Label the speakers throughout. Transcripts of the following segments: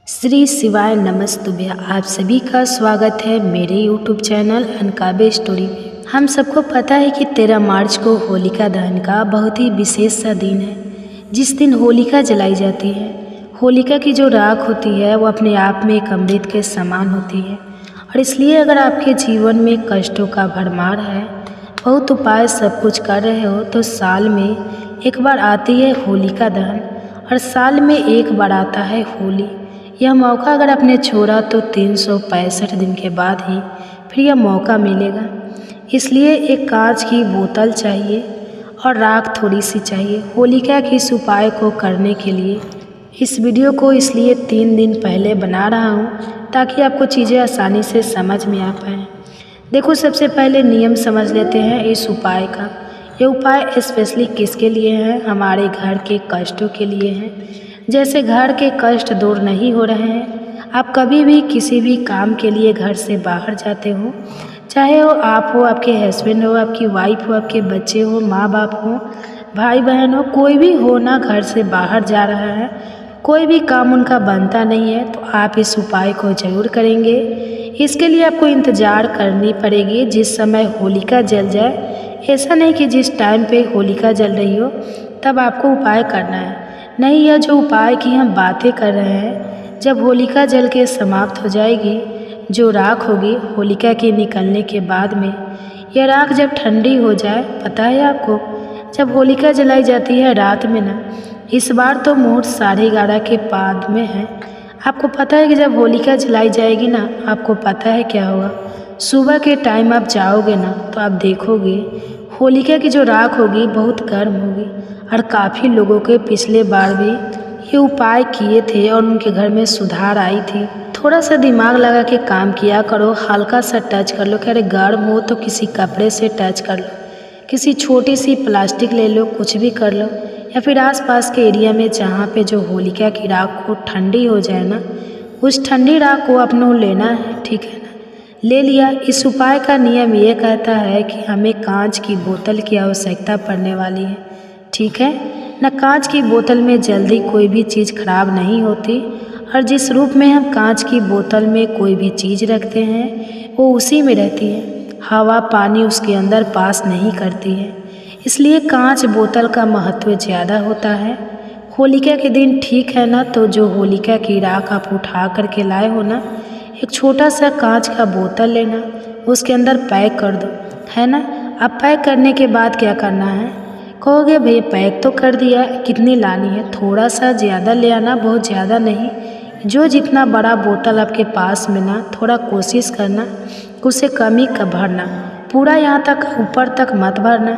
Speaker 1: श्री शिवाय नमस्तुभ्य। आप सभी का स्वागत है मेरे YouTube चैनल अनकाबे स्टोरी में। हम सबको पता है कि 13 मार्च को होलिका दहन का बहुत ही विशेष सा दिन है, जिस दिन होलिका जलाई जाती है। होलिका की जो राख होती है वो अपने आप में एक अमृत के समान होती है, और इसलिए अगर आपके जीवन में कष्टों का भरमार है, बहुत उपाय सब कुछ कर रहे हो, तो साल में एक बार आती है होलिका दहन, और साल में एक बार आता है होली। यह मौका अगर आपने छोड़ा तो 365 दिन के बाद ही फिर यह मौका मिलेगा। इसलिए एक कांच की बोतल चाहिए और राख थोड़ी सी चाहिए होलिका के इस उपाय को करने के लिए। इस वीडियो को इसलिए 3 दिन पहले बना रहा हूँ ताकि आपको चीज़ें आसानी से समझ में आ पाएँ। देखो, सबसे पहले नियम समझ लेते हैं इस उपाय का। ये उपाय स्पेशली किसके लिए है? हमारे घर के कष्टों के लिए है। जैसे घर के कष्ट दूर नहीं हो रहे हैं, आप कभी भी किसी भी काम के लिए घर से बाहर जाते हो, चाहे वो आप हो, आपके हस्बैंड हो, आपकी वाइफ हो, आपके बच्चे हो, माँ बाप हो, भाई बहन हो, कोई भी हो ना, घर से बाहर जा रहा है, कोई भी काम उनका बनता नहीं है, तो आप इस उपाय को ज़रूर करेंगे। इसके लिए आपको इंतज़ार करनी पड़ेगी जिस समय होलिका जल जाए। ऐसा नहीं कि जिस टाइम पे होलिका जल रही हो तब आपको उपाय करना है। नहीं, यह जो उपाय की हम बातें कर रहे हैं, जब होलिका जल के समाप्त हो जाएगी, जो राख होगी होलिका के निकलने के बाद में, यह राख जब ठंडी हो जाए, पता है आपको, जब होलिका जलाई जाती है रात में ना, इस बार तो मुहूर्त 11:30 के बाद में है। आपको पता है कि जब होलिका जलाई जाएगी ना, आपको पता है क्या होगा? सुबह के टाइम आप जाओगे ना तो आप देखोगे होलिका की जो राख होगी बहुत गर्म होगी। और काफ़ी लोगों के पिछले बार भी ये उपाय किए थे और उनके घर में सुधार आई थी। थोड़ा सा दिमाग लगा के काम किया करो, हल्का सा टच कर लो कि अरे गर्म हो तो किसी कपड़े से टच कर लो, किसी छोटी सी प्लास्टिक ले लो, कुछ भी कर लो, या फिर आसपास के एरिया में जहाँ पे जो होलिका की राख को ठंडी हो जाए ना, उस ठंडी राख को अपनों लेना है, ठीक है ना? ले लिया। इस उपाय का नियम ये कहता है कि हमें कांच की बोतल की आवश्यकता पड़ने वाली है, ठीक है ना? कांच की बोतल में जल्दी कोई भी चीज़ खराब नहीं होती, और जिस रूप में हम कांच की बोतल में कोई भी चीज़ रखते हैं वो उसी में रहती है, हवा पानी उसके अंदर पास नहीं करती है। इसलिए कांच बोतल का महत्व ज़्यादा होता है। होलिका के दिन, ठीक है ना, तो जो होलिका की राख आप उठा करके लाए हो ना, एक छोटा सा कांच का बोतल लेना, उसके अंदर पैक कर दो, है ना? अब पैक करने के बाद क्या करना है? कहोगे भैया पैक तो कर दिया, कितनी लानी है? थोड़ा सा ज़्यादा ले आना, बहुत ज़्यादा नहीं। जो जितना बड़ा बोतल आपके पास में ना, थोड़ा कोशिश करना उसे कम ही भरना, पूरा यहाँ तक ऊपर तक मत भरना,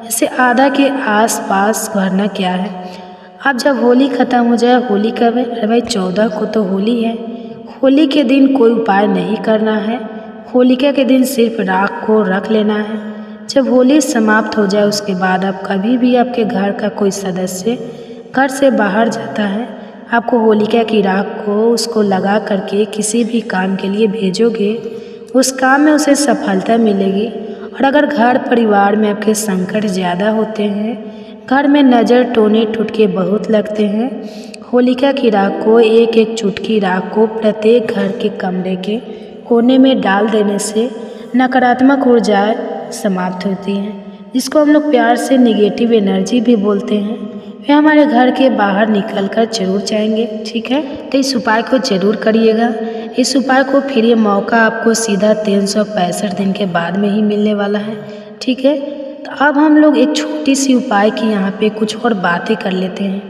Speaker 1: ऐसे आधा के आस पास भरना। क्या है, अब जब होली ख़त्म हो जाए, होली कब है? अरे भाई 14 को तो होली है। होली के दिन कोई उपाय नहीं करना है, होलिका के दिन सिर्फ राख को रख लेना है। जब होली समाप्त हो जाए उसके बाद आप कभी भी आपके घर का कोई सदस्य घर से बाहर जाता है, आपको होलिका की राख को उसको लगा करके किसी भी काम के लिए भेजोगे, उस काम में उसे सफलता मिलेगी। और अगर घर परिवार में आपके संकट ज़्यादा होते हैं, घर में नज़र टोने टुटके बहुत लगते हैं, होलिका की राख को एक एक चुटकी राख को प्रत्येक घर के कमरे के कोने में डाल देने से नकारात्मक ऊर्जाएं समाप्त होती हैं, जिसको हम लोग प्यार से नेगेटिव एनर्जी भी बोलते हैं। वे हमारे घर के बाहर निकल कर जरूर जाएंगे, ठीक है? तो इस उपाय को ज़रूर करिएगा। इस उपाय को फिर ये मौका आपको सीधा 365 दिन के बाद में ही मिलने वाला है, ठीक है? तो अब हम लोग एक छोटी सी उपाय की यहाँ पे कुछ और बातें कर लेते हैं।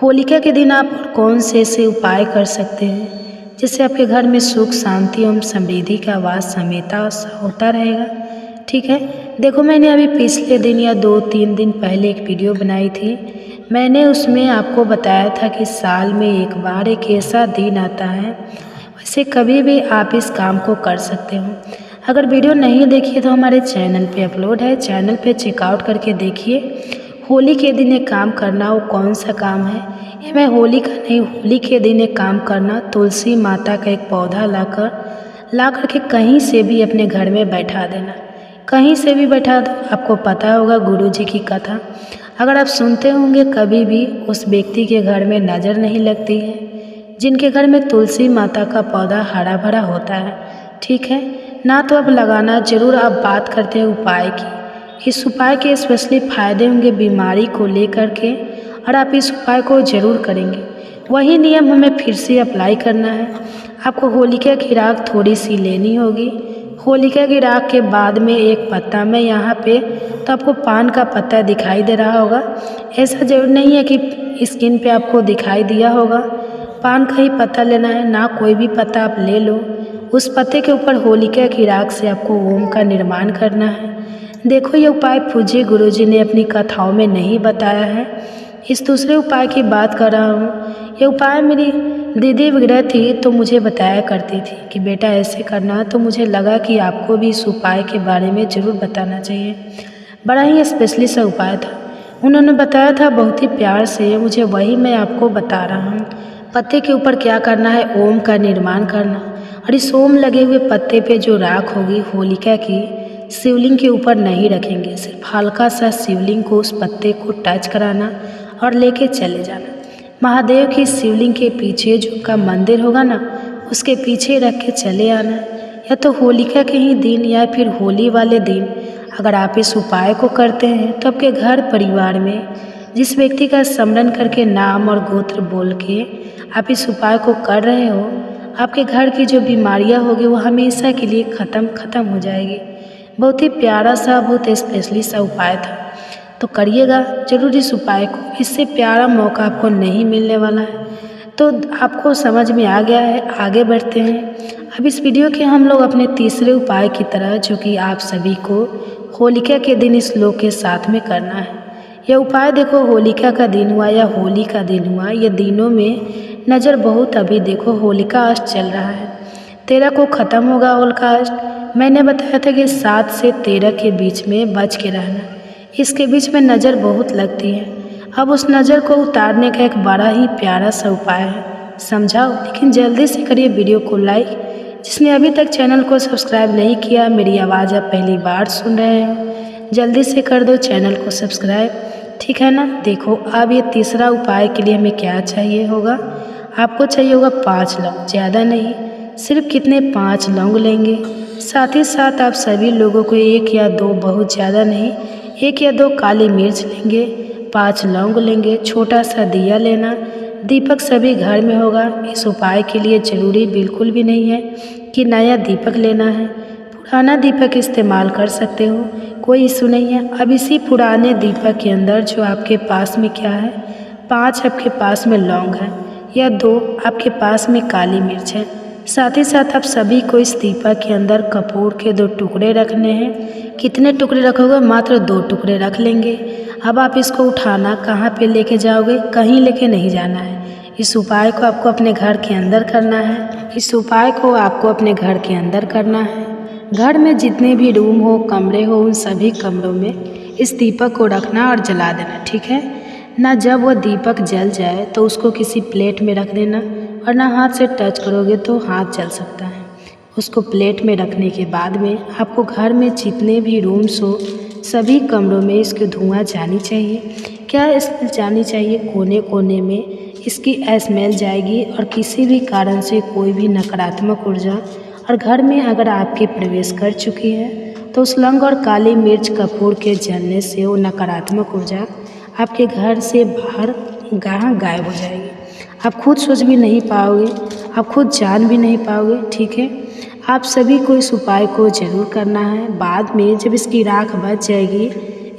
Speaker 1: होलिका के दिन आप कौन से ऐसे उपाय कर सकते हैं जिससे आपके घर में सुख शांति एवं समृद्धि का वास हमेशा होता रहेगा, ठीक है? देखो, मैंने अभी पिछले दिन या 2-3 दिन पहले एक वीडियो बनाई थी। मैंने उसमें आपको बताया था कि साल में एक बार एक ऐसा दिन आता है, वैसे कभी भी आप इस काम को कर सकते हो। अगर वीडियो नहीं देखिए तो हमारे चैनल पे अपलोड है, चैनल पे चेकआउट करके देखिए। होली के दिन एक काम करना, वो कौन सा काम है? ये मैं होली का नहीं, होली के दिन एक काम करना, तुलसी माता का एक पौधा ला करके कहीं से भी अपने घर में बैठा देना, कहीं से भी बैठा दो। आपको पता होगा गुरुजी की कथा, अगर आप सुनते होंगे, कभी भी उस व्यक्ति के घर में नज़र नहीं लगती है, जिनके घर में तुलसी माता का पौधा हरा भरा होता है। ठीक है ना, तो अब लगाना ज़रूर। अब बात करते हैं उपाय की। इस उपाय के स्पेशली फ़ायदे होंगे बीमारी को लेकर के, और आप इस उपाय को ज़रूर करेंगे। वही नियम हमें फिर से अप्लाई करना है। आपको होलिका की राख थोड़ी सी लेनी होगी। होलिका की राख के बाद में एक पत्ता में यहाँ पे तो आपको पान का पत्ता दिखाई दे रहा होगा। ऐसा जरूर नहीं है कि स्किन पे आपको दिखाई दिया होगा। पान का ही पत्ता लेना है ना, कोई भी पत्ता आप ले लो। उस पत्ते के ऊपर होलिका की राख से आपको ओम का निर्माण करना है। देखो, ये उपाय पूज्य गुरुजी ने अपनी कथाओं में नहीं बताया है। इस दूसरे उपाय की बात कर रहा हूँ। ये उपाय मेरी दीदी वगैरह थी तो मुझे बताया करती थी कि बेटा ऐसे करना, तो मुझे लगा कि आपको भी इस उपाय के बारे में ज़रूर बताना चाहिए। बड़ा ही स्पेशली सा उपाय था, उन्होंने बताया था बहुत ही प्यार से मुझे, वही मैं आपको बता रहा हूँ। पत्ते के ऊपर क्या करना है, ओम का निर्माण करना, और इस ओम लगे हुए पत्ते पे जो राख होगी होलिका की, शिवलिंग के ऊपर नहीं रखेंगे। सिर्फ हल्का सा शिवलिंग को, उस पत्ते को टच कराना और लेके चले जाना। महादेव की शिवलिंग के पीछे जो का मंदिर होगा ना, उसके पीछे रख के चले आना। या तो होलिका के ही दिन या फिर होली वाले दिन अगर आप इस उपाय को करते हैं तो आपके घर परिवार में जिस व्यक्ति का स्मरण करके नाम और गोत्र बोल के आप इस उपाय को कर रहे हो, आपके घर की जो बीमारियां होगी वो हमेशा के लिए ख़त्म हो जाएगी। बहुत ही प्यारा सा, बहुत स्पेशली सा उपाय था, तो करिएगा जरूर इस उपाय को। इससे प्यारा मौका आपको नहीं मिलने वाला है। तो आपको समझ में आ गया है, आगे बढ़ते हैं। अब इस वीडियो के हम लोग अपने तीसरे उपाय की तरह, जो कि आप सभी को होलिका के दिन इस श्लोक के साथ में करना है। यह उपाय देखो, होलिका का दिन हुआ या होली का दिन हुआ, ये दिनों में नज़र बहुत, अभी देखो होलिका अष्ट चल रहा है, 13 को ख़त्म होगा होलिका अष्ट। मैंने बताया था कि 7 से 13 के बीच में बच के रहना, इसके बीच में नज़र बहुत लगती है। अब उस नज़र को उतारने का एक बड़ा ही प्यारा सा उपाय है, समझाओ। लेकिन जल्दी से करिए वीडियो को लाइक। जिसने अभी तक चैनल को सब्सक्राइब नहीं किया, मेरी आवाज़ आप पहली बार सुन रहे हो, जल्दी से कर दो चैनल को सब्सक्राइब, ठीक है ना। देखो, अब ये तीसरा उपाय के लिए हमें क्या चाहिए होगा, आपको चाहिए होगा 5 लौंग, ज़्यादा नहीं, सिर्फ कितने 5 लौंग लेंगे। साथ ही साथ आप सभी लोगों को 1 या 2, बहुत ज़्यादा नहीं, 1 या 2 काली मिर्च लेंगे, 5 लौंग लेंगे, छोटा सा दिया लेना। दीपक सभी घर में होगा। इस उपाय के लिए ज़रूरी बिल्कुल भी नहीं है कि नया दीपक लेना है, पुराना दीपक इस्तेमाल कर सकते हो, कोई इशू नहीं है। अब इसी पुराने दीपक के अंदर जो आपके पास में क्या है, 5 आपके पास में लौंग है या 2 आपके पास में काली मिर्च है। साथ ही साथ आप सभी को इस दीपक के अंदर कपूर के 2 टुकड़े रखने हैं। कितने टुकड़े रखोगे, मात्र 2 टुकड़े रख लेंगे। अब आप इसको उठाना कहाँ पे लेके जाओगे, कहीं लेके नहीं जाना है। इस उपाय को आपको अपने घर के अंदर करना है। इस उपाय को आपको अपने घर के अंदर करना है। घर में जितने भी रूम हो, कमरे हो, उन सभी कमरों में इस दीपक को रखना और जला देना, ठीक है ना। जब वह दीपक जल जाए तो उसको किसी प्लेट में रख देना, और ना हाथ से टच करोगे तो हाथ जल सकता है। उसको प्लेट में रखने के बाद में आपको घर में जितने भी रूम्स हो, सभी कमरों में इसकी धुआं जानी चाहिए। क्या स्मेल जानी चाहिए, कोने कोने में इसकी स्मेल जाएगी, और किसी भी कारण से कोई भी नकारात्मक ऊर्जा और घर में अगर आपके प्रवेश कर चुकी है तो उस लौंग और काली मिर्च कपूर के जलने से वो नकारात्मक ऊर्जा आपके घर से बाहर गायब हो जाएगी। आप खुद सोच भी नहीं पाओगे, आप खुद जान भी नहीं पाओगे, ठीक है। आप सभी को इस उपाय को ज़रूर करना है। बाद में जब इसकी राख बच जाएगी,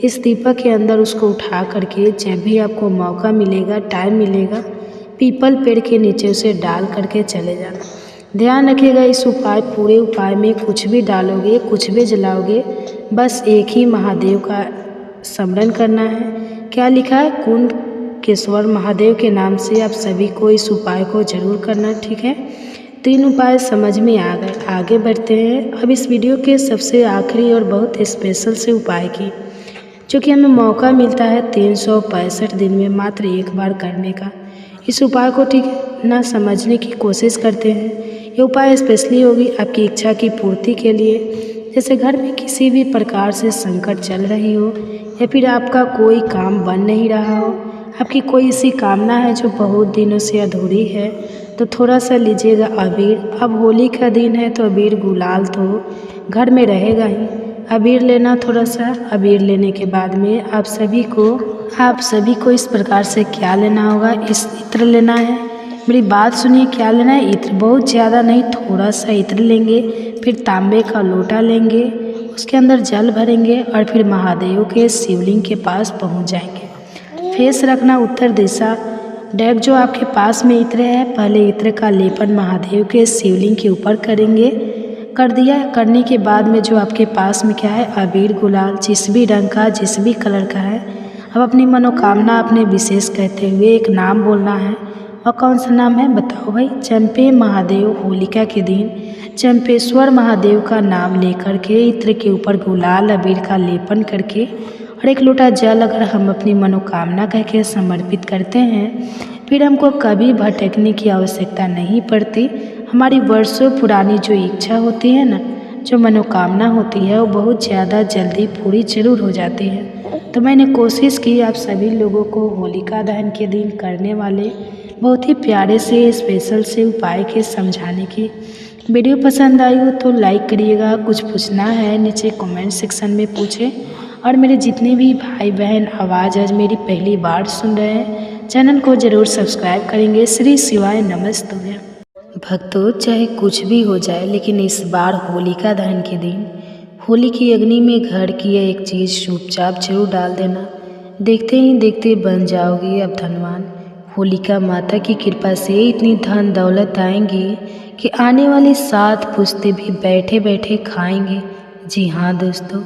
Speaker 1: इस दीपक के अंदर उसको उठा करके जब भी आपको मौका मिलेगा, टाइम मिलेगा, पीपल पेड़ के नीचे उसे डाल करके चले जाना। ध्यान रखिएगा, इस उपाय, पूरे उपाय में कुछ भी डालोगे, कुछ भी जलाओगे, बस एक ही महादेव का स्मरण करना है। क्या लिखा है, कुंडकेश्वर महादेव के नाम से आप सभी को इस उपाय को ज़रूर करना, ठीक है। 3 उपाय समझ में आ गए। आगे बढ़ते हैं अब इस वीडियो के सबसे आखिरी और बहुत स्पेशल से उपाय की, जो कि हमें मौका मिलता है 365 दिन में मात्र एक बार करने का। इस उपाय को ठीक ना समझने की कोशिश करते हैं। ये उपाय स्पेशली होगी आपकी इच्छा की पूर्ति के लिए। जैसे घर में किसी भी प्रकार से संकट चल रही हो, या फिर आपका कोई काम बन नहीं रहा हो, आपकी कोई ऐसी कामना है जो बहुत दिनों से अधूरी है, तो थोड़ा सा लीजिएगा अबीर। अब होली का दिन है तो अबीर गुलाल तो घर में रहेगा ही। अबीर लेना थोड़ा सा। अबीर लेने के बाद में आप सभी को इस प्रकार से क्या लेना होगा, इस इत्र लेना है। मेरी बात सुनिए, क्या लेना है, इत्र। बहुत ज़्यादा नहीं, थोड़ा सा इत्र लेंगे। फिर तांबे का लोटा लेंगे, उसके अंदर जल भरेंगे और फिर महादेव के शिवलिंग के पास पहुंच जाएंगे। फेस रखना उत्तर दिशा। डायरेक्ट जो आपके पास में इत्र है, पहले इत्र का लेपन महादेव के शिवलिंग के ऊपर करेंगे। कर दिया। करने के बाद में जो आपके पास में क्या है, अबीर गुलाल जिस भी रंग का, जिस भी कलर का है, अब अपनी मनोकामना अपने विशेष कहते हुए एक नाम बोलना है। और कौन सा नाम है बताओ भाई। चंपे महादेव होलिका के दिन चंपेश्वर महादेव का नाम लेकर के इत्र के ऊपर गुलाल अबीर का लेपन करके और एक लोटा जल अगर हम अपनी मनोकामना कह के समर्पित करते हैं, फिर हमको कभी भटकने की आवश्यकता नहीं पड़ती। हमारी वर्षों पुरानी जो इच्छा होती है ना, जो मनोकामना होती है, वो बहुत ज़्यादा जल्दी पूरी जरूर हो जाती है। तो मैंने कोशिश की आप सभी लोगों को होलिका दहन के दिन करने वाले बहुत ही प्यारे से स्पेशल से उपाय के समझाने की। वीडियो पसंद आई हो तो लाइक करिएगा। कुछ पूछना है नीचे कमेंट सेक्शन में पूछें। और मेरे जितने भी भाई बहन आवाज़ आज मेरी पहली बार सुन रहे हैं, चैनल को ज़रूर सब्सक्राइब करेंगे। श्री शिवाय नमस्तुभ्यं। भक्तों, चाहे कुछ भी हो जाए, लेकिन इस बार होलिका दहन के दिन होली की अग्नि में घर की एक चीज़ चुपचाप जरूर डाल देना। देखते ही देखते बन जाओगी अब धनवान। होलिका माता की कृपा से इतनी धन दौलत आएंगी कि आने वाली 7 पुश्ते भी बैठे बैठे खाएंगे। जी हाँ दोस्तों,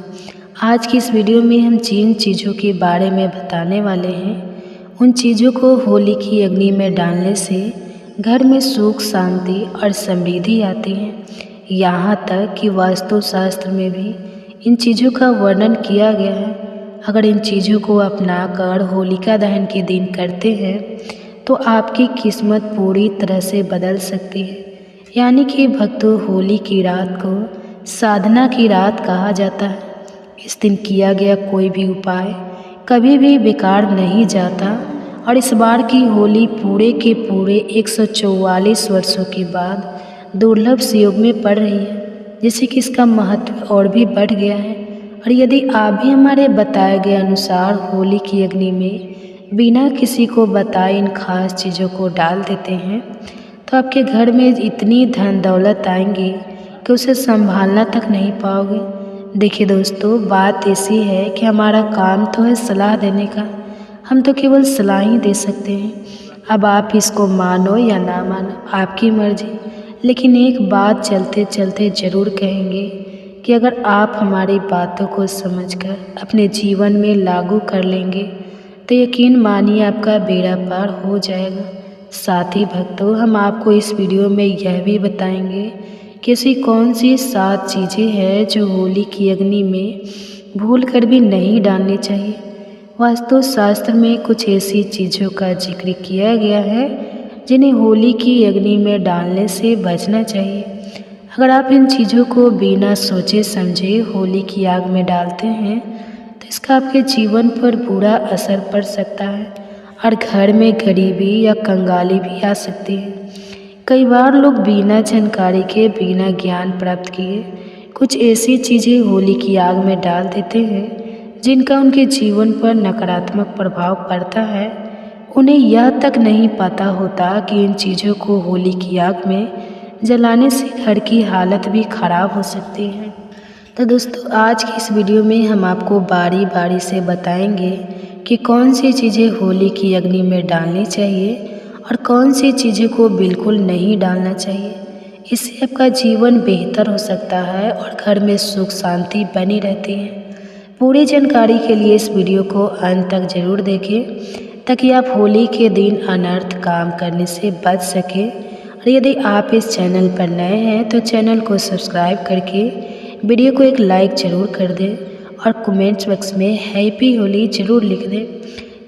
Speaker 1: आज की इस वीडियो में हम जिन चीज़ों के बारे में बताने वाले हैं, उन चीज़ों को होली की अग्नि में डालने से घर में सुख शांति और समृद्धि आती है। यहाँ तक कि वास्तुशास्त्र में भी इन चीज़ों का वर्णन किया गया है। अगर इन चीज़ों को अपनाकर होलिका दहन के दिन करते हैं तो आपकी किस्मत पूरी तरह से बदल सकती है। यानी कि भक्तों, होली की रात को साधना की रात कहा जाता है। इस दिन किया गया कोई भी उपाय कभी भी बेकार नहीं जाता। और इस बार की होली पूरे के पूरे 144 वर्षों के बाद दुर्लभ संयोग में पड़ रही है, जिससे कि इसका महत्व और भी बढ़ गया है। और यदि आप भी हमारे बताए गए अनुसार होली की अग्नि में बिना किसी को बताए इन खास चीज़ों को डाल देते हैं, तो आपके घर में इतनी धन दौलत आएंगी कि उसे संभालना तक नहीं पाओगे। देखिए दोस्तों, बात ऐसी है कि हमारा काम तो है सलाह देने का, हम तो केवल सलाह ही दे सकते हैं। अब आप इसको मानो या ना मानो, आपकी मर्जी। लेकिन एक बात चलते चलते ज़रूर कहेंगे कि अगर आप हमारी बातों को समझकर अपने जीवन में लागू कर लेंगे तो यकीन मानिए आपका बेड़ा पार हो जाएगा। साथ ही भक्तों, हम आपको इस वीडियो में यह भी बताएंगे कि ऐसी कौन सी 7 चीज़ें हैं जो होली की अग्नि में भूल कर भी नहीं डालनी चाहिए। वास्तुशास्त्र में कुछ ऐसी चीज़ों का जिक्र किया गया है जिन्हें होली की अग्नि में डालने से बचना चाहिए। अगर आप इन चीज़ों को बिना सोचे समझे होली की आग में डालते हैं तो इसका आपके जीवन पर बुरा असर पड़ सकता है और घर में गरीबी या कंगाली भी आ सकती है। कई बार लोग बिना जानकारी के, बिना ज्ञान प्राप्त किए कुछ ऐसी चीज़ें होली की आग में डाल देते हैं जिनका उनके जीवन पर नकारात्मक प्रभाव पड़ता है। उन्हें यह तक नहीं पता होता कि इन चीज़ों को होली की आग में जलाने से घर की हालत भी खराब हो सकती है। तो दोस्तों, आज की इस वीडियो में हम आपको बारी बारी से बताएंगे कि कौन सी चीज़ें होली की अग्नि में डालनी चाहिए और कौन सी चीज़ों को बिल्कुल नहीं डालना चाहिए। इससे आपका जीवन बेहतर हो सकता है और घर में सुख शांति बनी रहती है। पूरी जानकारी के लिए इस वीडियो को अंत तक जरूर देखें ताकि आप होली के दिन अनर्थ काम करने से बच सकें। और यदि आप इस चैनल पर नए हैं तो चैनल को सब्सक्राइब करके वीडियो को एक लाइक ज़रूर कर दें और कमेंट्स बॉक्स में हैप्पी होली ज़रूर लिख दें,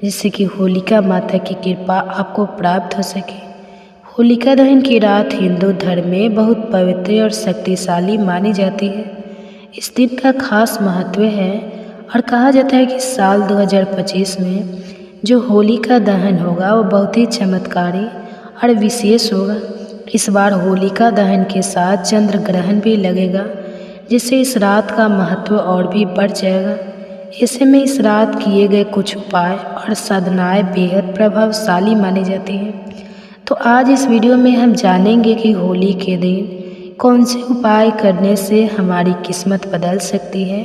Speaker 1: जिससे कि होलिका माता की कृपा आपको प्राप्त हो सके। होलिका दहन की रात हिंदू धर्म में बहुत पवित्र और शक्तिशाली मानी जाती है। इस दिन का खास महत्व है और कहा जाता है कि साल 2025 में जो होलिका दहन होगा वो बहुत ही चमत्कारी और विशेष होगा। इस बार होलिका दहन के साथ चंद्र ग्रहण भी लगेगा, जिससे इस रात का महत्व और भी बढ़ जाएगा। ऐसे में इस रात किए गए कुछ उपाय और साधनाएं बेहद प्रभावशाली मानी जाती हैं। तो आज इस वीडियो में हम जानेंगे कि होली के दिन कौन से उपाय करने से हमारी किस्मत बदल सकती है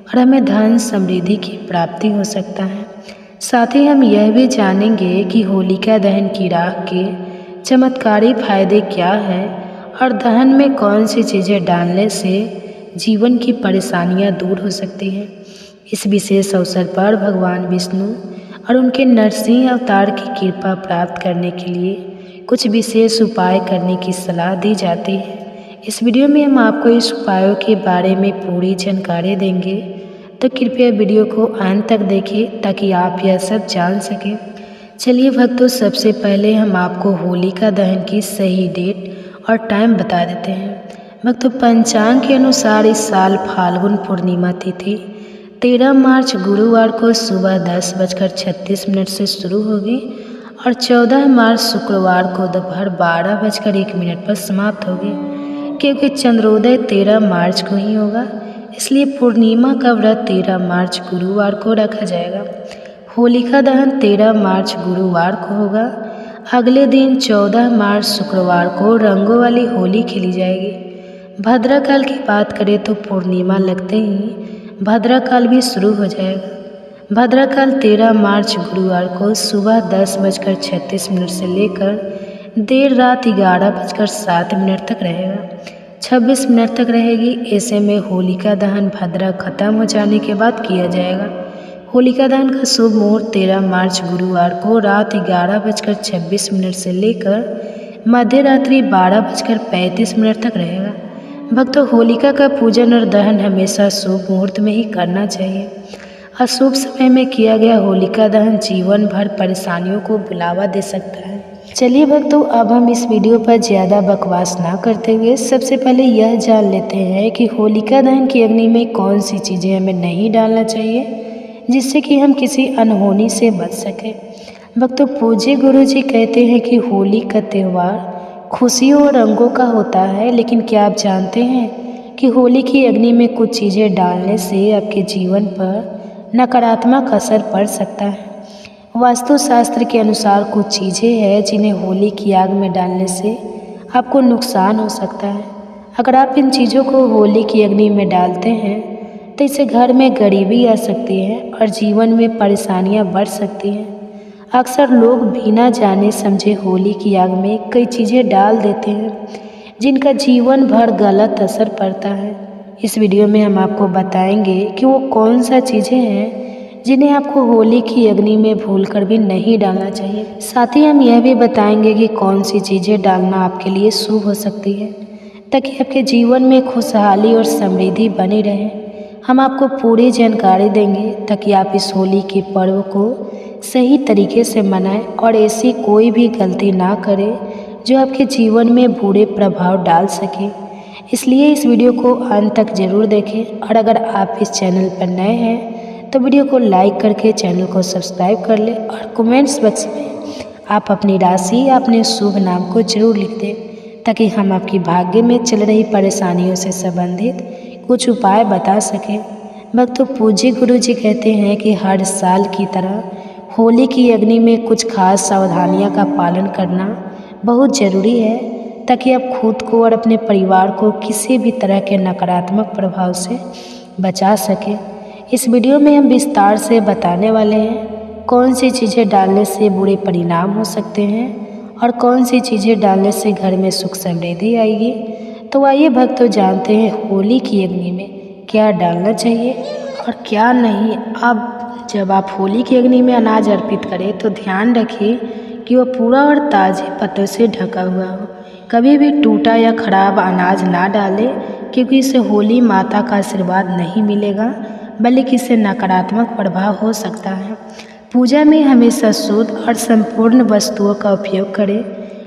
Speaker 1: और हमें धन समृद्धि की प्राप्ति हो सकता है। साथ ही हम यह भी जानेंगे कि होलिका दहन की राख के चमत्कारी फायदे क्या हैं और दहन में कौन सी चीज़ें डालने से जीवन की परेशानियां दूर हो सकती हैं। इस विशेष अवसर पर भगवान विष्णु और उनके नरसिंह अवतार की कृपा प्राप्त करने के लिए कुछ विशेष उपाय करने की सलाह दी जाती है। इस वीडियो में हम आपको इस उपायों के बारे में पूरी जानकारी देंगे, तो कृपया वीडियो को अंत तक देखें ताकि आप यह सब जान सकें। चलिए भक्तों, सबसे पहले हम आपको होलिका दहन की सही डेट और टाइम बता देते हैं। भक्तों, पंचांग के अनुसार इस साल फाल्गुन पूर्णिमा तिथि 13 मार्च गुरुवार को सुबह 10:36 से शुरू होगी और 14 मार्च शुक्रवार को दोपहर 12:01 पर समाप्त होगी। क्योंकि चंद्रोदय 13 मार्च को ही होगा, इसलिए पूर्णिमा का व्रत 13 मार्च गुरुवार को रखा जाएगा। होलिका दहन 13 मार्च गुरुवार को होगा। अगले दिन 14 मार्च शुक्रवार को रंगों वाली होली खेली जाएगी। भद्राकाल की बात करें तो पूर्णिमा लगते ही भद्राकाल भी शुरू हो जाएगा। भद्राकाल 13 मार्च गुरुवार को सुबह 10:36 से लेकर देर रात 11:07 तक रहेगा, 26 मिनट तक रहेगी। ऐसे में होलिका दहन भद्रा खत्म हो जाने के बाद किया जाएगा। होलिका दहन का शुभ मुहूर्त 13 मार्च गुरुवार को रात 11:26 से लेकर मध्य रात्रि 12:35 तक रहेगा। भक्तों, होलिका का पूजन और दहन हमेशा शुभ मुहूर्त में ही करना चाहिए। अशुभ समय में किया गया होलिका दहन जीवन भर परेशानियों को बुलावा दे सकता है। चलिए भक्तों, अब हम इस वीडियो पर ज़्यादा बकवास ना करते हुए सबसे पहले यह जान लेते हैं कि होलिका दहन की अग्नि में कौन सी चीज़ें हमें नहीं डालना चाहिए, जिससे कि हम किसी अनहोनी से बच सकें। भक्तों, पूज्य गुरु जी कहते हैं कि होली का त्यौहार खुशियों और रंगों का होता है, लेकिन क्या आप जानते हैं कि होली की अग्नि में कुछ चीज़ें डालने से आपके जीवन पर नकारात्मक असर पड़ सकता है। वास्तुशास्त्र के अनुसार कुछ चीज़ें हैं जिन्हें होली की आग में डालने से आपको नुकसान हो सकता है। अगर आप इन चीज़ों को होली की अग्नि में डालते हैं तो इससे घर में गरीबी आ सकती है और जीवन में परेशानियां बढ़ सकती हैं। अक्सर लोग बिना जाने समझे होली की आग में कई चीज़ें डाल देते हैं, जिनका जीवन भर गलत असर पड़ता है। इस वीडियो में हम आपको बताएंगे कि वो कौन सा चीज़ें हैं जिन्हें आपको होली की अग्नि में भूलकर भी नहीं डालना चाहिए। साथ ही हम यह भी बताएंगे कि कौन सी चीज़ें डालना आपके लिए शुभ हो सकती है, ताकि आपके जीवन में खुशहाली और समृद्धि बनी रहे। हम आपको पूरी जानकारी देंगे ताकि आप इस होली के पर्व को सही तरीके से मनाएं और ऐसी कोई भी गलती ना करें जो आपके जीवन में बुरे प्रभाव डाल सके। इसलिए इस वीडियो को अंत तक ज़रूर देखें और अगर आप इस चैनल पर नए हैं तो वीडियो को लाइक करके चैनल को सब्सक्राइब कर लें और कमेंट्स बॉक्स में आप अपनी राशि या अपने शुभ नाम को जरूर लिख दें, ताकि हम आपकी भाग्य में चल रही परेशानियों से संबंधित कुछ उपाय बता सकें। भक्तों, पूज्य गुरु जी कहते हैं कि हर साल की तरह होली की अग्नि में कुछ खास सावधानियां का पालन करना बहुत ज़रूरी है, ताकि आप खुद को और अपने परिवार को किसी भी तरह के नकारात्मक प्रभाव से बचा सकें। इस वीडियो में हम विस्तार से बताने वाले हैं कौन सी चीज़ें डालने से बुरे परिणाम हो सकते हैं और कौन सी चीज़ें डालने से घर में सुख समृद्धि आएगी। तो आइए भक्तों, जानते हैं होली की अग्नि में क्या डालना चाहिए और क्या नहीं। अब जब आप होली की अग्नि में अनाज अर्पित करें तो ध्यान रखिए कि वह पूरा और ताज़े पत्तों से ढका हुआ हो। कभी भी टूटा या खराब अनाज ना डालें, क्योंकि इससे होली माता का आशीर्वाद नहीं मिलेगा, बल्कि इससे नकारात्मक प्रभाव हो सकता है। पूजा में हमेशा शुद्ध और संपूर्ण वस्तुओं का उपयोग करें,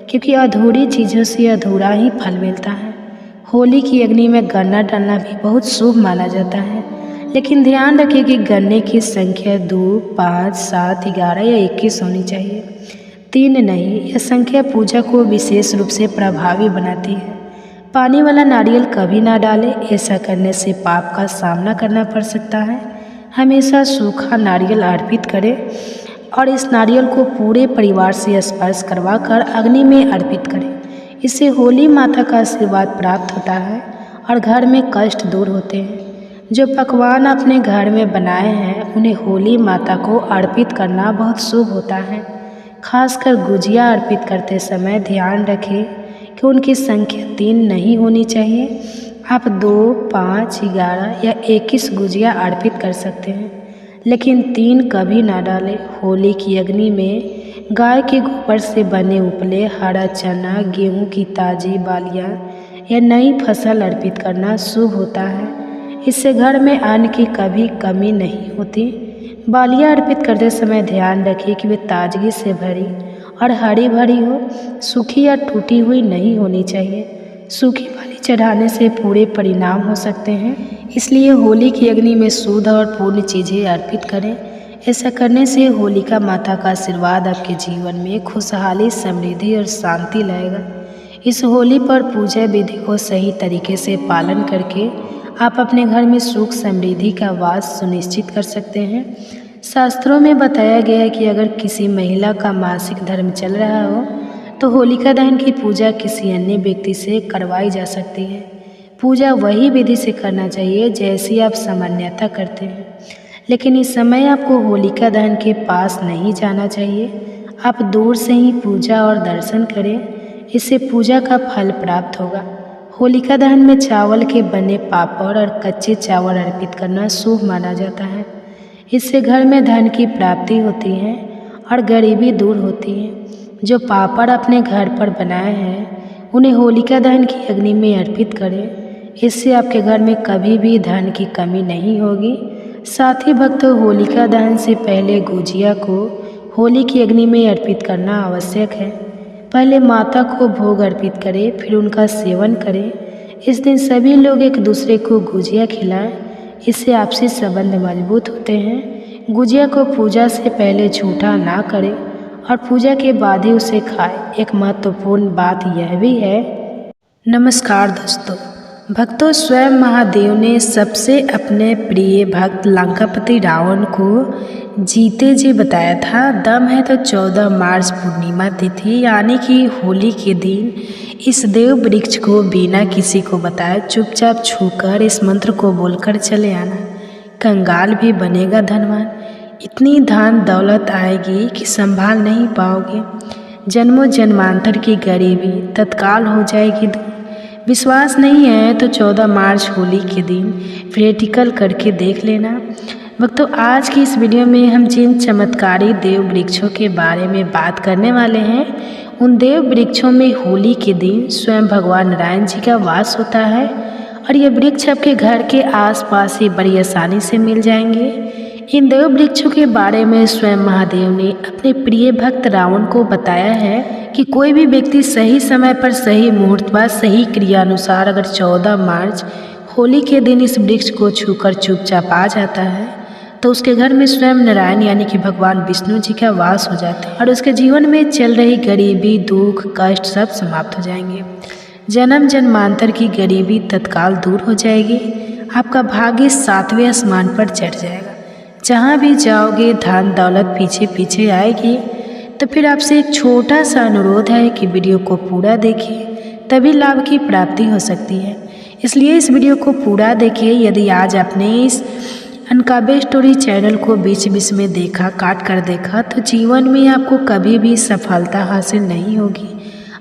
Speaker 1: क्योंकि अधूरी चीज़ों से अधूरा ही फल मिलता है। होली की अग्नि में गन्ना डालना भी बहुत शुभ माना जाता है, लेकिन ध्यान रखें कि गन्ने की संख्या 2, 5, 7, 11 या 21 होनी चाहिए। 3 नहीं, यह संख्या पूजा को विशेष रूप से प्रभावी बनाती है। पानी वाला नारियल कभी ना डालें, ऐसा करने से पाप का सामना करना पड़ सकता है। हमेशा सूखा नारियल अर्पित करें और इस नारियल को पूरे परिवार से स्पर्श करवा कर अग्नि में अर्पित करें। इससे होली माता का आशीर्वाद प्राप्त होता है और घर में कष्ट दूर होते हैं। जो पकवान अपने घर में बनाए हैं उन्हें होली माता को अर्पित करना बहुत शुभ होता है। खासकर गुजिया अर्पित करते समय ध्यान रखें कि उनकी संख्या 3 नहीं होनी चाहिए। आप 2, 5, 11 या 21 गुजिया अर्पित कर सकते हैं, लेकिन 3 कभी ना डालें। होली की अग्नि में गाय के गोबर से बने उपले, हरा चना, गेहूं की ताज़ी बालियां या नई फसल अर्पित करना शुभ होता है। इससे घर में अन्न की कभी कमी नहीं होती। बालियां अर्पित करते समय ध्यान रखिए कि वे ताजगी से भरी और हरी भरी हो, सूखी या टूटी हुई नहीं होनी चाहिए। सूखी बाली चढ़ाने से पूरे परिणाम हो सकते हैं, इसलिए होली की अग्नि में शुद्ध और पूर्ण चीज़ें अर्पित करें। ऐसा करने से होलिका माता का आशीर्वाद आपके जीवन में खुशहाली, समृद्धि और शांति लाएगा। इस होली पर पूजा विधि को सही तरीके से पालन करके आप अपने घर में सुख समृद्धि का वास सुनिश्चित कर सकते हैं। शास्त्रों में बताया गया है कि अगर किसी महिला का मासिक धर्म चल रहा हो तो होलिका दहन की पूजा किसी अन्य व्यक्ति से करवाई जा सकती है। पूजा वही विधि से करना चाहिए जैसी आप सामान्यतः करते हैं, लेकिन इस समय आपको होलिका दहन के पास नहीं जाना चाहिए। आप दूर से ही पूजा और दर्शन करें, इससे पूजा का फल प्राप्त होगा। होलिका दहन में चावल के बने पापड़ और कच्चे चावल अर्पित करना शुभ माना जाता है। इससे घर में धन की प्राप्ति होती है और गरीबी दूर होती है। जो पापड़ अपने घर पर बनाए हैं उन्हें होलिका दहन की अग्नि में अर्पित करें, इससे आपके घर में कभी भी धन की कमी नहीं होगी। साथ ही भक्तों, होलिका दहन से पहले गुजिया को होली की अग्नि में अर्पित करना आवश्यक है। पहले माता को भोग अर्पित करें, फिर उनका सेवन करें। इस दिन सभी लोग एक दूसरे को गुजिया खिलाएं, इससे आपसी संबंध मजबूत होते हैं। गुजिया को पूजा से पहले झूठा ना करें और पूजा के बाद ही उसे खाएं। एक महत्वपूर्ण बात यह भी है। नमस्कार दोस्तों, भक्तों, स्वयं महादेव ने सबसे अपने प्रिय भक्त लंकापति रावण को जीते जी बताया था, दम है तो 14 मार्च पूर्णिमा तिथि यानी कि होली के दिन इस देव वृक्ष को बिना किसी को बताए चुपचाप छूकर इस मंत्र को बोलकर चले आना। कंगाल भी बनेगा धनवान, इतनी धन दौलत आएगी कि संभाल नहीं पाओगे। जन्मों जन्मांतर की गरीबी तत्काल हो जाएगी दूर। विश्वास नहीं है तो 14 मार्च होली के दिन प्रैक्टिकल करके देख लेना। भक्तों, आज की इस वीडियो में हम जिन चमत्कारी देव वृक्षों के बारे में बात करने वाले हैं, उन देव वृक्षों में होली के दिन स्वयं भगवान नारायण जी का वास होता है और ये वृक्ष आपके घर के आसपास ही बड़ी आसानी से मिल जाएंगे। इन देव वृक्षों के बारे में स्वयं महादेव ने अपने प्रिय भक्त रावण को बताया है कि कोई भी व्यक्ति सही समय पर सही मुहूर्त व सही क्रिया अनुसार अगर 14 मार्च होली के दिन इस वृक्ष को छूकर चुपचाप आ जाता है तो उसके घर में स्वयं नारायण यानी कि भगवान विष्णु जी का वास हो जाता है और उसके जीवन में चल रही गरीबी, दुख, कष्ट सब समाप्त हो जाएंगे। जन्म जन्मांतर की गरीबी तत्काल दूर हो जाएगी। आपका भाग्य 7वें आसमान पर चढ़ जाएगा। जहाँ भी जाओगे धन दौलत पीछे पीछे आएगी। तो फिर आपसे एक छोटा सा अनुरोध है कि वीडियो को पूरा देखिए, तभी लाभ की प्राप्ति हो सकती है। इसलिए इस वीडियो को पूरा देखिए। यदि आज आपने इस अनकाबे स्टोरी चैनल को बीच बीच में देखा, काट कर देखा, तो जीवन में आपको कभी भी सफलता हासिल नहीं होगी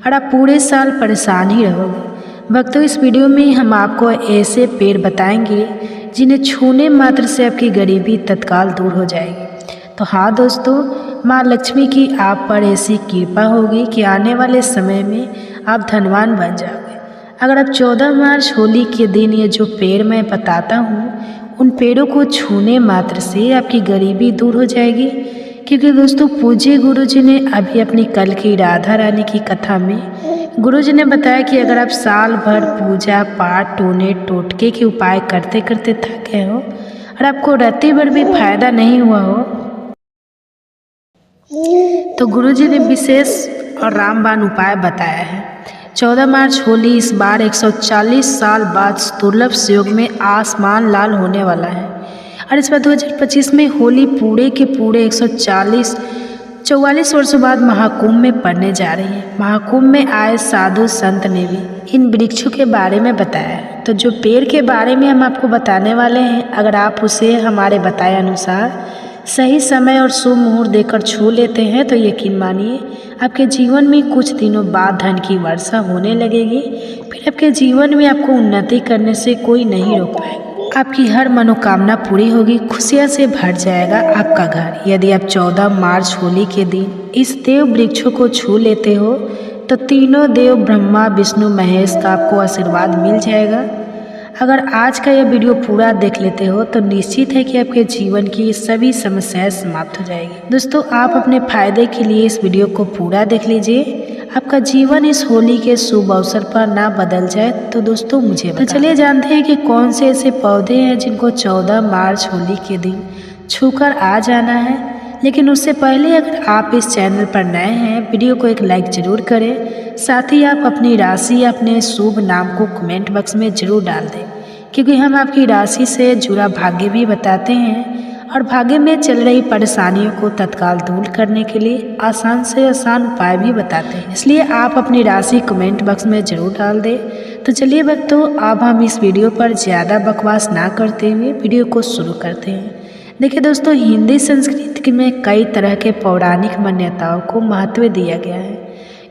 Speaker 1: और आप पूरे साल परेशान ही रहोगे। भक्तों, इस वीडियो में हम आपको ऐसे पेड़ बताएंगे जिन्हें छूने मात्र से आपकी गरीबी तत्काल दूर हो जाएगी। तो हाँ दोस्तों, माँ लक्ष्मी की आप पर ऐसी कृपा होगी कि आने वाले समय में आप धनवान बन जाओगे। अगर आप 14 मार्च होली के दिन ये जो पेड़ मैं बताता हूँ, उन पेड़ों को छूने मात्र से आपकी गरीबी दूर हो जाएगी। क्योंकि दोस्तों, पूज्य गुरु जी ने अभी अपनी कल की राधा रानी की कथा में गुरु जी ने बताया कि अगर आप साल भर पूजा पाठ, टोने टोटके के उपाय करते करते थक गए हो और आपको रत्ती भर भी फायदा नहीं हुआ हो, तो गुरुजी ने विशेष और रामबाण उपाय बताया है। 14 मार्च होली इस बार 140 साल बाद दुर्लभ संयोग में आसमान लाल होने वाला है और इस बार 2025 में होली पूरे के पूरे 44 वर्षों बाद महाकुंभ में पड़ने जा रही है। महाकुंभ में आए साधु संत ने भी इन वृक्षों के बारे में बताया है। तो जो पेड़ के बारे में हम आपको बताने वाले हैं, अगर आप उसे हमारे बताए अनुसार सही समय और शुभ मुहूर्त देकर छू लेते हैं तो यकीन मानिए आपके जीवन में कुछ दिनों बाद धन की वर्षा होने लगेगी। फिर आपके जीवन में आपको उन्नति करने से कोई नहीं रोक पाएगा। आपकी हर मनोकामना पूरी होगी, खुशियाँ से भर जाएगा आपका घर। यदि आप 14 मार्च होली के दिन इस देव वृक्षों को छू लेते हो तो तीनों देव ब्रह्मा विष्णु महेश का आपको आशीर्वाद मिल जाएगा। अगर आज का यह वीडियो पूरा देख लेते हो तो निश्चित है कि आपके जीवन की सभी समस्याएं समाप्त हो जाएगी। दोस्तों, आप अपने फायदे के लिए इस वीडियो को पूरा देख लीजिए। आपका जीवन इस होली के शुभ अवसर पर ना बदल जाए तो दोस्तों मुझे तो चलिए जानते हैं कि कौन से ऐसे पौधे हैं जिनको 14 मार्च होली के दिन छूकर आ जाना है। लेकिन उससे पहले अगर आप इस चैनल पर नए हैं, वीडियो को एक लाइक जरूर करें। साथ ही आप अपनी राशि या अपने शुभ नाम को कमेंट बॉक्स में जरूर डाल दें, क्योंकि हम आपकी राशि से जुड़ा भाग्य भी बताते हैं और भाग्य में चल रही परेशानियों को तत्काल दूर करने के लिए आसान से आसान उपाय भी बताते हैं। इसलिए आप अपनी राशि कमेंट बॉक्स में जरूर डाल दें। तो चलिए भक्तों, अब हम इस वीडियो पर ज़्यादा बकवास ना करते हुए वीडियो को शुरू करते हैं। देखिए दोस्तों, हिंदी संस्कृति में कई तरह के पौराणिक मान्यताओं को महत्व दिया गया है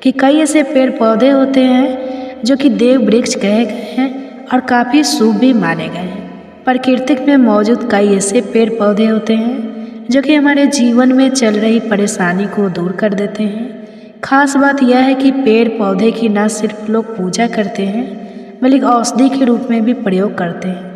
Speaker 1: कि कई ऐसे पेड़ पौधे होते हैं जो कि देव वृक्ष कहे गए हैं और काफ़ी शुभ भी माने गए हैं। प्रकृति में मौजूद कई ऐसे पेड़ पौधे होते हैं जो कि हमारे जीवन में चल रही परेशानी को दूर कर देते हैं। खास बात यह है कि पेड़ पौधे की न सिर्फ लोग पूजा करते हैं बल्कि औषधि के रूप में भी प्रयोग करते हैं।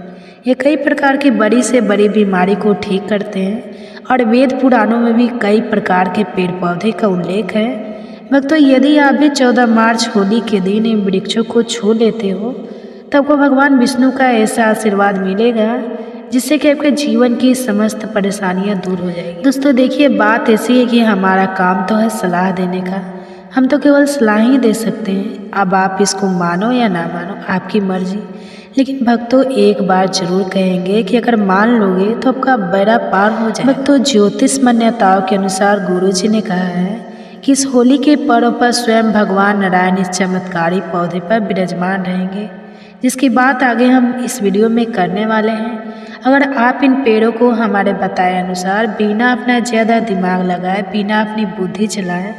Speaker 1: ये कई प्रकार की बड़ी से बड़ी बीमारी को ठीक करते हैं और वेद पुराणों में भी कई प्रकार के पेड़ पौधे का उल्लेख है। भक्तों, यदि आप भी 14 मार्च होली के दिन इन वृक्षों को छू लेते हो तो आपको भगवान विष्णु का ऐसा आशीर्वाद मिलेगा जिससे कि आपके जीवन की समस्त परेशानियां दूर हो जाएगी। दोस्तों देखिए, बात ऐसी है कि हमारा काम तो है सलाह देने का, हम तो केवल सलाह ही दे सकते हैं। अब आप इसको मानो या ना मानो, आपकी मर्जी। लेकिन भक्तों, एक बार जरूर कहेंगे कि अगर मान लोगे तो आपका बेड़ा पार हो जाए। भक्तों, ज्योतिष मान्यताओं के अनुसार गुरुजी ने कहा है कि इस होली के पर्व पर स्वयं भगवान नारायण इस चमत्कारी पौधे पर विराजमान रहेंगे, जिसकी बात आगे हम इस वीडियो में करने वाले हैं। अगर आप इन पेड़ों को हमारे बताए अनुसार बिना अपना ज़्यादा दिमाग लगाए, बिना अपनी बुद्धि चलाए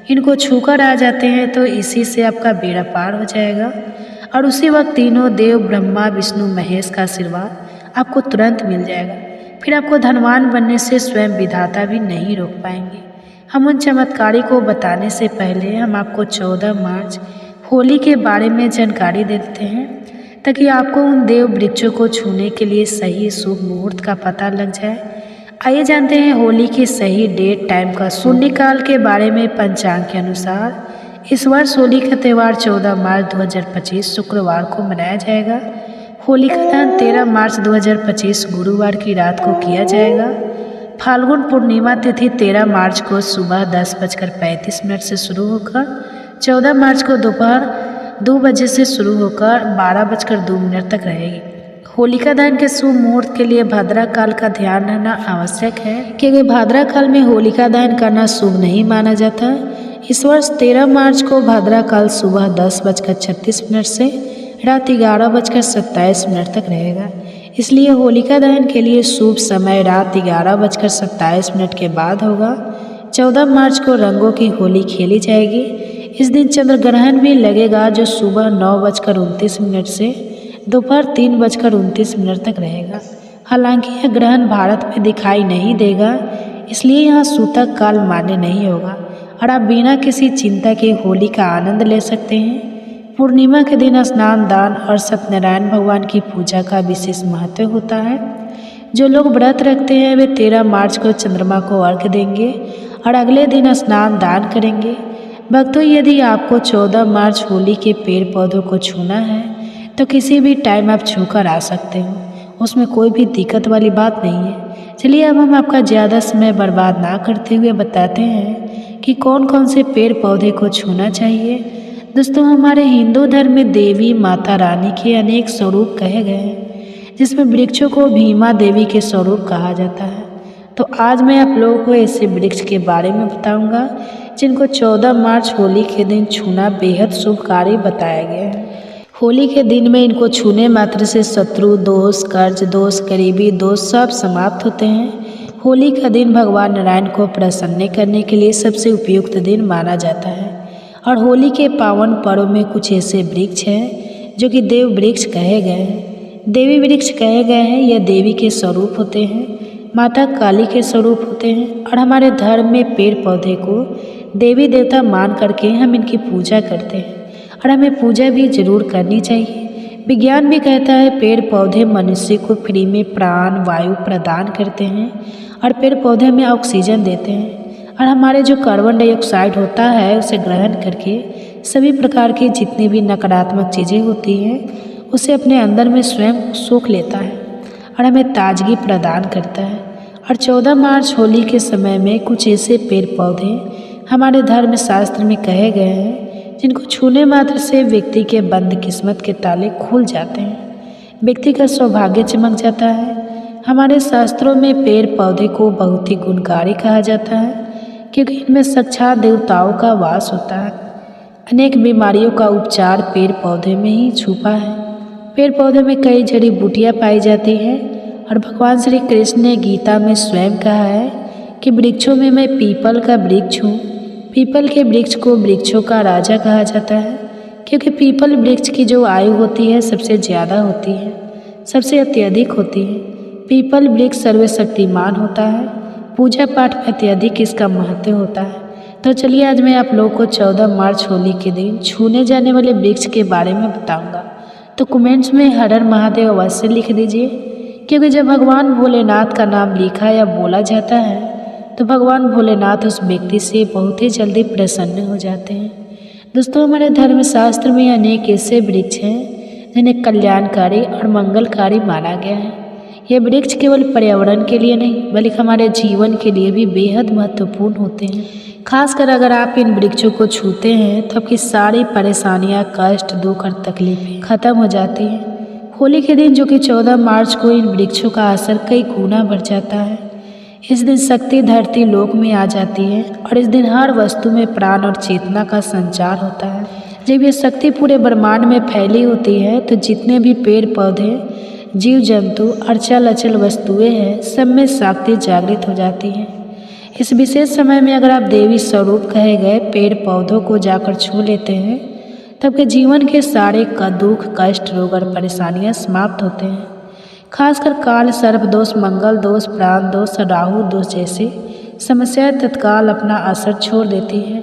Speaker 1: इनको छूकर आ जाते हैं तो इसी से आपका बेड़ा पार हो जाएगा और उसी वक्त तीनों देव ब्रह्मा विष्णु महेश का आशीर्वाद आपको तुरंत मिल जाएगा। फिर आपको धनवान बनने से स्वयं विधाता भी नहीं रोक पाएंगे। हम उन चमत्कारी को बताने से पहले हम आपको 14 मार्च होली के बारे में जानकारी देते हैं ताकि आपको उन देव वृक्षों को छूने के लिए सही शुभ मुहूर्त का पता लग जाए। आइए जानते हैं होली की सही डेट टाइम का शून्यकाल के बारे में। पंचांग के अनुसार इस वर्ष होली का त्यौहार 14 मार्च 2025 शुक्रवार को मनाया जाएगा। होली का दान 13 मार्च 2025 गुरुवार की रात को किया जाएगा। फाल्गुन पूर्णिमा तिथि 13 मार्च को सुबह 10:35 से शुरू होकर 14 मार्च को दोपहर 2 बजे से शुरू होकर 12:02 तक रहेगी। होलिका दहन के शुभ मुहूर्त के लिए भाद्रा काल का ध्यान रखना आवश्यक है, क्योंकि भाद्रा काल में होलिका दहन करना शुभ नहीं माना जाता। इस वर्ष 13 मार्च को भाद्रा काल सुबह 10:36 से रात 11:27 तक रहेगा। इसलिए होलिका दहन के लिए शुभ समय रात 11:27 के बाद होगा। 14 मार्च को रंगों की होली खेली जाएगी। इस दिन चंद्र ग्रहण भी लगेगा जो सुबह 9:29 से दोपहर 3:29 तक रहेगा। हालांकि यह ग्रहण भारत में दिखाई नहीं देगा, इसलिए यहाँ सूतक काल मान्य नहीं होगा और आप बिना किसी चिंता के होली का आनंद ले सकते हैं। पूर्णिमा के दिन स्नान, दान और सत्यनारायण भगवान की पूजा का विशेष महत्व होता है। जो लोग व्रत रखते हैं वे 13 मार्च को चंद्रमा को अर्घ्य देंगे और अगले दिन स्नान दान करेंगे। भक्तों, यदि आपको 14 मार्च होली के पेड़ पौधों को छूना है तो किसी भी टाइम आप छूकर आ सकते हो, उसमें कोई भी दिक्कत वाली बात नहीं है। चलिए अब हम आपका ज़्यादा समय बर्बाद ना करते हुए बताते हैं कि कौन कौन से पेड़ पौधे को छूना चाहिए। दोस्तों, हमारे हिंदू धर्म में देवी माता रानी के अनेक स्वरूप कहे गए हैं, जिसमें वृक्षों को भीमा देवी के स्वरूप कहा जाता है। तो आज मैं आप लोगों को ऐसे वृक्ष के बारे में बताऊंगा जिनको 14 मार्च होली के दिन छूना बेहद शुभकारी बताया गया है। होली के दिन में इनको छूने मात्र से शत्रु दोष, कर्ज दोष, गरीबी दोष सब समाप्त होते हैं। होली का दिन भगवान नारायण को प्रसन्न करने के लिए सबसे उपयुक्त दिन माना जाता है। और होली के पावन पर्व में कुछ ऐसे वृक्ष हैं जो कि देव वृक्ष कहे गए हैं, देवी वृक्ष कहे गए हैं। यह देवी के स्वरूप होते हैं, माता काली के स्वरूप होते हैं। और हमारे धर्म में पेड़ पौधे को देवी देवता मान करके हम इनकी पूजा करते हैं और हमें पूजा भी जरूर करनी चाहिए। विज्ञान भी कहता है पेड़ पौधे मनुष्य को फ्री में प्राण वायु प्रदान करते हैं और पेड़ पौधे में ऑक्सीजन देते हैं और हमारे जो कार्बन डाइऑक्साइड होता है उसे ग्रहण करके सभी प्रकार की जितनी भी नकारात्मक चीज़ें होती हैं उसे अपने अंदर में स्वयं सोख लेता है और हमें ताजगी प्रदान करता है। और 14 मार्च होली के समय में कुछ ऐसे पेड़ पौधे हमारे धर्म शास्त्र में कहे गए हैं जिनको छूने मात्र से व्यक्ति के बंद किस्मत के ताले खुल जाते हैं, व्यक्ति का सौभाग्य चमक जाता है। हमारे शास्त्रों में पेड़ पौधे को बहुत ही गुणकारी कहा जाता है क्योंकि इनमें साक्षात देवताओं का वास होता है। अनेक बीमारियों का उपचार पेड़ पौधे में ही छुपा है। पेड़ पौधे में कई जड़ी बूटियाँ पाई जाती हैं और भगवान श्री कृष्ण ने गीता में स्वयं कहा है कि वृक्षों में मैं पीपल का वृक्ष हूँ। पीपल के वृक्ष को वृक्षों का राजा कहा जाता है क्योंकि पीपल वृक्ष की जो आयु होती है सबसे ज़्यादा होती है, सबसे अत्यधिक होती है। पीपल वृक्ष सर्वशक्तिमान होता है, पूजा पाठ में अत्यधिक इसका महत्व होता है। तो चलिए आज मैं आप लोगों को 14 मार्च होली के दिन छूने जाने वाले वृक्ष के बारे में बताऊंगा। तो कमेंट्स में हर हर महादेव अवश्य लिख दीजिए क्योंकि जब भगवान भोलेनाथ का नाम लिखा या बोला जाता है तो भगवान भोलेनाथ उस व्यक्ति से बहुत ही जल्दी प्रसन्न हो जाते हैं। दोस्तों, हमारे धर्मशास्त्र में अनेक ऐसे वृक्ष हैं जिन्हें कल्याणकारी और मंगलकारी माना गया है। ये वृक्ष केवल पर्यावरण के लिए नहीं बल्कि हमारे जीवन के लिए भी बेहद महत्वपूर्ण होते हैं। खासकर अगर आप इन वृक्षों को छूते हैं तो आपकी सारी परेशानियां, कष्ट, दुख और तकलीफें खत्म हो जाती हैं। होली के दिन जो कि 14 मार्च को इन वृक्षों का असर कई गुना बढ़ जाता है। इस दिन शक्ति धरती लोक में आ जाती है और इस दिन हर वस्तु में प्राण और चेतना का संचार होता है। जब ये शक्ति पूरे ब्रह्मांड में फैली होती है तो जितने भी पेड़ पौधे, जीव जंतु और चल अचल वस्तुएं हैं सब में शक्ति जागृत हो जाती है। इस विशेष समय में अगर आप देवी स्वरूप कहे गए पेड़ पौधों को जाकर छू लेते हैं तब के जीवन के सारे दुख, कष्ट, रोग और परेशानियां समाप्त होते हैं। खासकर काल सर्प दोष, मंगल दोष, प्राण दोष, राहु दोष जैसी समस्याएं तत्काल अपना असर छोड़ देती है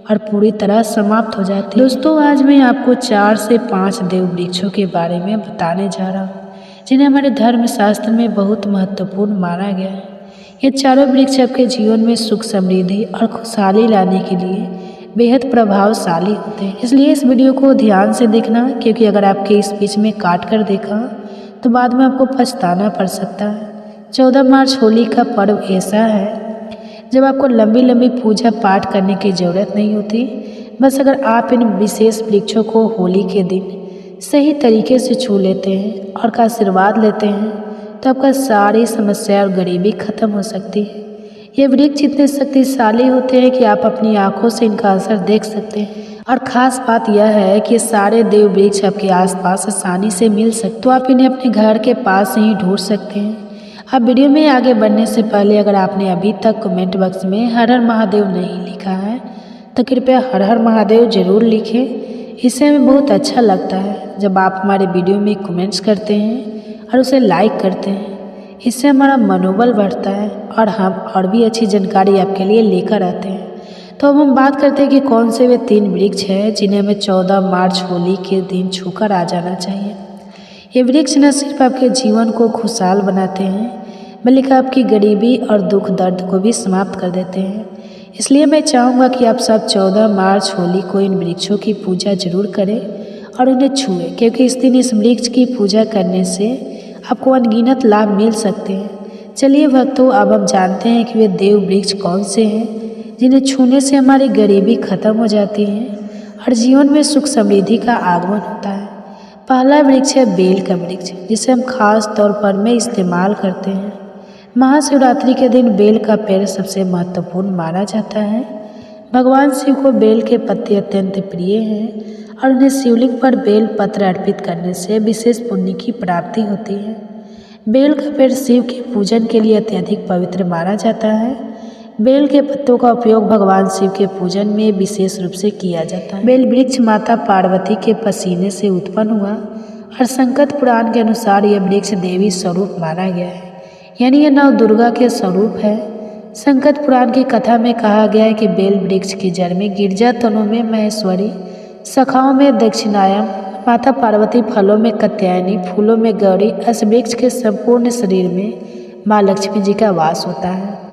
Speaker 1: और पूरी तरह समाप्त हो जाती है। दोस्तों, आज मैं आपको 4 से 5 देव वृक्षों के बारे में बताने जा रहा हूँ जिन्हें हमारे धर्मशास्त्र में बहुत महत्वपूर्ण माना गया है। ये चारों वृक्ष आपके जीवन में सुख, समृद्धि और खुशहाली लाने के लिए बेहद प्रभावशाली होते हैं। इसलिए इस वीडियो को ध्यान से देखना क्योंकि अगर आपके इस बीच में काट कर देखा तो बाद में आपको पछताना पड़ सकता है। 14 मार्च होली का पर्व ऐसा है जब आपको लंबी लंबी पूजा पाठ करने की ज़रूरत नहीं होती। बस अगर आप इन विशेष वृक्षों को होली के दिन सही तरीके से छू लेते हैं और का आशीर्वाद लेते हैं तो आपका सारी समस्या और गरीबी खत्म हो सकती है। ये वृक्ष इतने शक्तिशाली होते हैं कि आप अपनी आँखों से इनका असर देख सकते हैं। और ख़ास बात यह है कि सारे देव वृक्ष आपके आसपास आसानी से मिल सकते, तो आप इन्हें अपने घर के पास ही ढूंढ सकते हैं। अब वीडियो में आगे बढ़ने से पहले अगर आपने अभी तक कमेंट बॉक्स में हर हर महादेव नहीं लिखा है तो कृपया हर हर महादेव ज़रूर लिखें। इससे हमें बहुत अच्छा लगता है जब आप हमारे वीडियो में कमेंट्स करते हैं और उसे लाइक करते हैं। इससे हमारा मनोबल बढ़ता है और हम और भी अच्छी जानकारी आपके लिए लेकर आते हैं। तो अब हम बात करते हैं कि कौन से वे 3 वृक्ष हैं जिन्हें हमें 14 मार्च होली के दिन छूकर आ जाना चाहिए। ये वृक्ष न सिर्फ आपके जीवन को खुशहाल बनाते हैं बल्कि आपकी गरीबी और दुख दर्द को भी समाप्त कर देते हैं। इसलिए मैं चाहूँगा कि आप सब 14 मार्च होली को इन वृक्षों की पूजा जरूर करें और उन्हें छुएं क्योंकि इस दिन इस वृक्ष की पूजा करने से आपको अनगिनत लाभ मिल सकते हैं। चलिए भक्तों, अब हम जानते हैं कि वे देव वृक्ष कौन से हैं जिन्हें छूने से हमारी गरीबी खत्म हो जाती है और जीवन में सुख समृद्धि का आगमन होता है। पहला वृक्ष है बेल का वृक्ष, जिसे हम खास तौर पर में इस्तेमाल करते हैं। महाशिवरात्रि के दिन बेल का पेड़ सबसे महत्वपूर्ण माना जाता है। भगवान शिव को बेल के पत्ते अत्यंत प्रिय हैं और उन्हें शिवलिंग पर बेल पत्र अर्पित करने से विशेष पुण्य की प्राप्ति होती है। बेल का पेड़ शिव के पूजन के लिए अत्यधिक पवित्र माना जाता है। बेल के पत्तों का उपयोग भगवान शिव के पूजन में विशेष रूप से किया जाता है। बेल वृक्ष माता पार्वती के पसीने से उत्पन्न हुआ और संकट पुराण के अनुसार यह वृक्ष देवी स्वरूप माना गया है, यानी यह नव दुर्गा के स्वरूप है। संकट पुराण की कथा में कहा गया है कि बेल वृक्ष की जड़ में गिरजा तनों में महेश्वरी, शाखाओं में दक्षिणायन, माता पार्वती, फलों में कात्यायनी, फूलों में गौरी, इस वृक्ष के संपूर्ण शरीर में माँ लक्ष्मी जी का वास होता है।